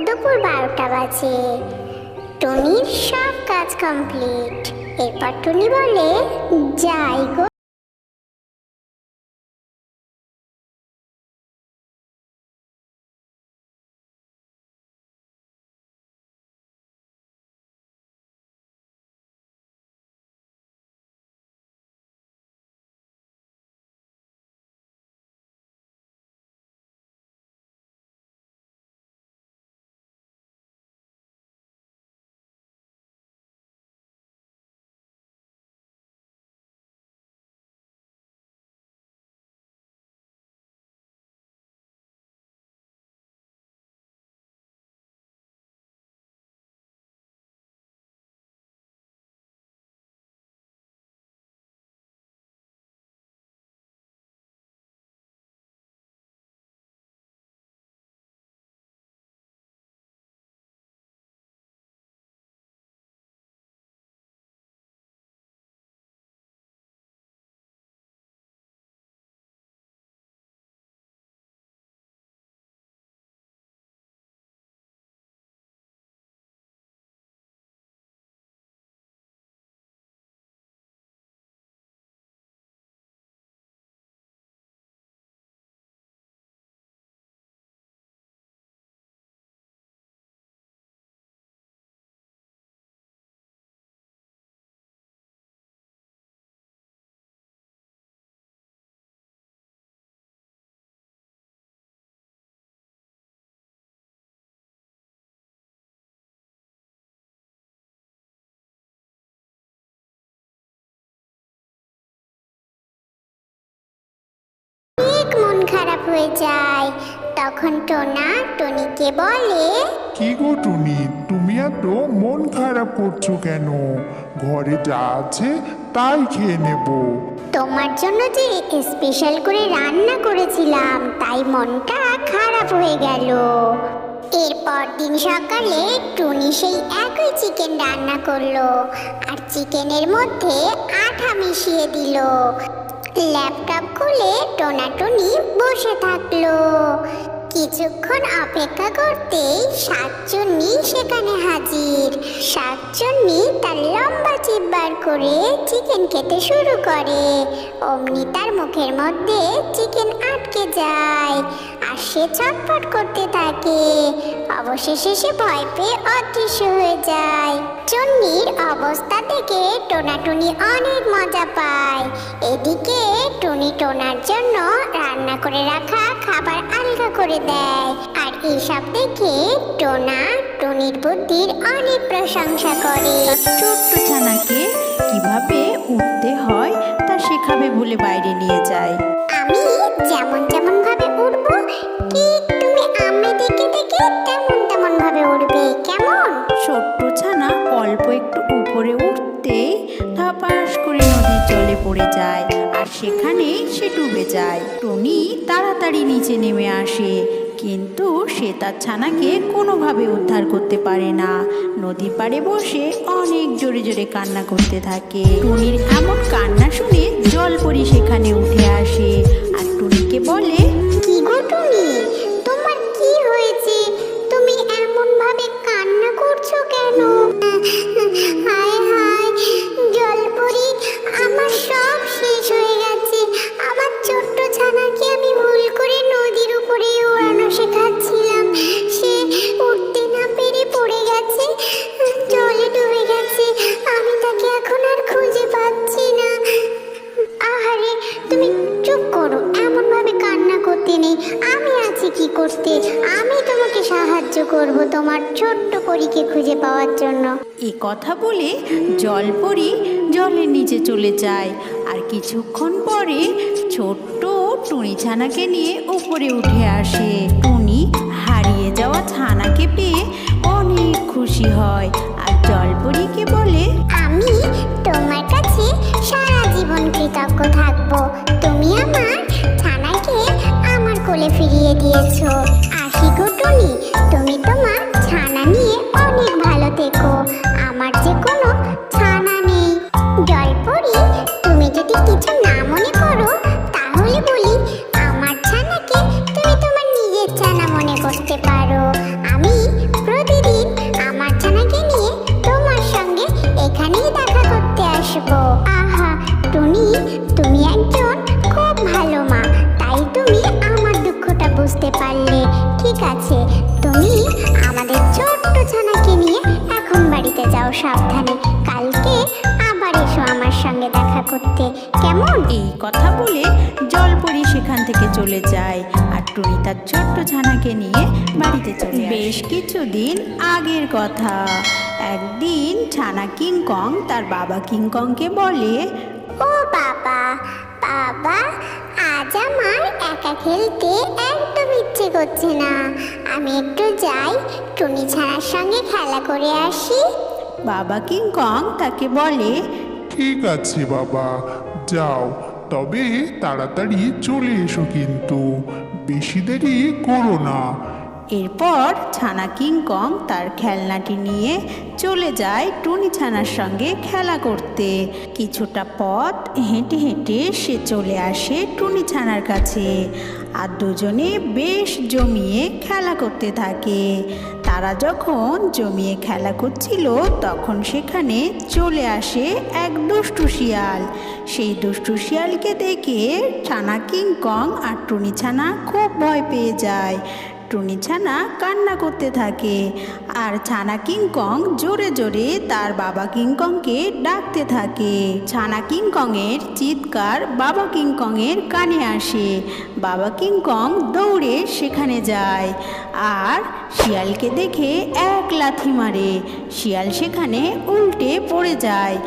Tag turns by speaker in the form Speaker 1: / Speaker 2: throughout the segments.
Speaker 1: দুপুর 12টা বাজে। টুনির সব কাজ কমপ্লিট। এরপর টুনি বলে, যাই গো। অনেক মন খারাপ হয়ে যায়। তখন টোনা টুনিকে বলে,
Speaker 2: কি গো টুনি, তুমি এত মন খারাপ করছো কেন? ঘরে যা আছে তাই খেয়ে নেব।
Speaker 1: তোমার জন্য যে স্পেশাল করে রান্না করেছিলাম, তাই মনটা খারাপ হয়ে গেল। এরপর দিন সকালে টুনি সেই একই চিকেন রান্না করলো, আর চিকেনের মধ্যে আঠা মিশিয়ে দিল। ল্যাপটপ খুলে টোনা টুনি বসে থাকলো। কিছুক্ষণ অপেক্ষা করতেই শাকচুন্নি সেখানে হাজির। শাকচুন্নি তার লম্বা জিভ বার করে চিকেন খেতে শুরু করে। অমনি তার মুখের মধ্যে চিকেন আটকে যায়, আর সে ছটফট করতে থাকে। অবশেষে সে ভয় পেয়ে অদৃশ্য হয়ে যায়। চুন্নির অবস্থা দেখে টোনাটুনি অনেক মজা পায়। এদিকে টুনি টোনার জন্য রান্না করে রাখা খাবার আলগা করে দেয়, আর এইসব দেখে টোনা টুনির বুদ্ধির অনেক প্রশংসা করে।
Speaker 3: ছোট্ট ছানাকে কিভাবে উঠতে হয় তা শেখাবে বলে বাইরে নিয়ে যায়।
Speaker 1: আমি যেমন যেমন ভাবে উঠবো, ঠিক তুমি আমি দেখে দেখে তেমন ভাবে উঠবে, কেমন?
Speaker 3: ছোট্ট ছানা অল্প একটু উপরে উঠতেই ধপাস করে নদীর জলে পড়ে যায়, আর সেখানেই সে ডুবে যায়। টুনি তাড়াতাড়ি নিচে নেমে আসে, কিন্তু সে তার ছানাকে কোনোভাবে উদ্ধার করতে পারে না। নদীর পাড়ে বসে অনেক জোরে জোরে কান্না করতে থাকে। টুনির এমন কান্না শুনে জলপরি সেখানে উঠে আসে, আর টুনিকে বলে,
Speaker 1: কি গো টুনি, তোমার কি হয়েছে? তুমি এমন ভাবে কান্না করছো কেন? হায় হায় জলপরি, আমার সব শেষ হয়ে গেছে। আমার ছোট্ট ছানাকে আমি ভুল করে নদীর উপরে উড়ানো শেখাচ্ছিলাম। সে উঠতে না পেরে পড়ে গেছে, জলে ডুবে গেছে। আমি তাকে এখন আর খুঁজে পাচ্ছি না। আহারে, তুমি চুপ করো, এমন ভাবে কান্না করতে নেই। আমি আছি কি করতে, আমি তোমাকে সাহায্য করব তোমার ছোট্ট পরীকে খুঁজে পাওয়ার জন্য।
Speaker 3: এ কথা বলে জলপরি জলের নিচে চলে যায়, আর কিছুক্ষণ পরে ছোট্ট টুনি ছানাকে নিয়ে উপরে উঠে আসে। টুনি হারিয়ে যাওয়া ছানাকে পেয়ে অনেক খুশি হয়, আর জলপরীকে বলে,
Speaker 1: আমি তোমার কাছে সারা জীবন কৃতজ্ঞ থাকবো। তুমি আমার ছানাকে আমার কোলে ফিরিয়ে দিয়েছো। আসি গো টুনি, তুমি তোমার ছানা নিয়ে অনেক ভালো থেকো। আমার যে কোনো ছানা নেই। জলপরি, তুমি যদি কিছু না মনে করো, তাহলে বলি, আমার ছানাকে তুমি তোমার নিজের ছানা মনে করতে পারো। আমি তুমি আমাদের ছোট্ট ছানাকে নিয়ে এখন বাড়িতে যাও সাবধানে, কালকে আবার এসো আমার সঙ্গে দেখা করতে, কেমন?
Speaker 3: এই কথা বলে জলপরি সেখান থেকে চলে যায় আর টুনি তার ছোট্ট ছানাকে নিয়ে বাড়িতে চলে আসে। বেশ কিছুদিন আগের কথা, একদিন ছানা কিংকং তার বাবা কিংকংকে বলে,
Speaker 1: ও বাবা, বাবা আজ আমার একা খেলতে একদম ইচ্ছে করছে না, আমি একটু যাই টুনি ছানার সঙ্গে খেলা করে আসি।
Speaker 3: বাবা কিংকং তাকে বলে,
Speaker 2: ঠিক আছে বাবা, যাও, তবে তাড়াতাড়ি চলে এসো কিন্তু, বেশি দেরি করো না।
Speaker 3: এরপর ছানা কিংকং তার খেলনাটি নিয়ে চলে যায় টুনি ছানার সঙ্গে খেলা করতে। কিছুটা পথ হেঁটে হেঁটে সে চলে আসে টুনি ছানার কাছে আর দুজনে বেশ জমিয়ে খেলা করতে থাকে। তারা যখন জমিয়ে খেলা করছিল তখন সেখানে চলে আসে এক দুষ্টু শিয়াল। সেই দুষ্টু শিয়ালকে দেখে ছানা কিংকং আর টুনি ছানা খুব ভয় পেয়ে যায়। টুনি ছানা কান্না করতে থাকে আর ছানা কিংকং জোরে জোরে তার বাবা কিংকংকে ডাকতে থাকে। ছানা কিংকংয়ের চিৎকার বাবা কিংকংয়ের কানে আসে। বাবা কিংকং দৌড়ে সেখানে যায় আর শিয়ালকে দেখে এক লাথি মারে। শিয়াল সেখানে উল্টে পড়ে যায়।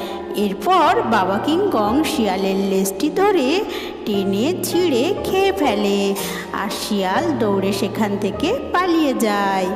Speaker 3: এরপর বাবা কিংকং শিয়ালের লেজটি ধরে টেনে ছিঁড়ে খেয়ে ফেলে আর শিয়াল দৌড়ে সেখান থেকে পালিয়ে যায়।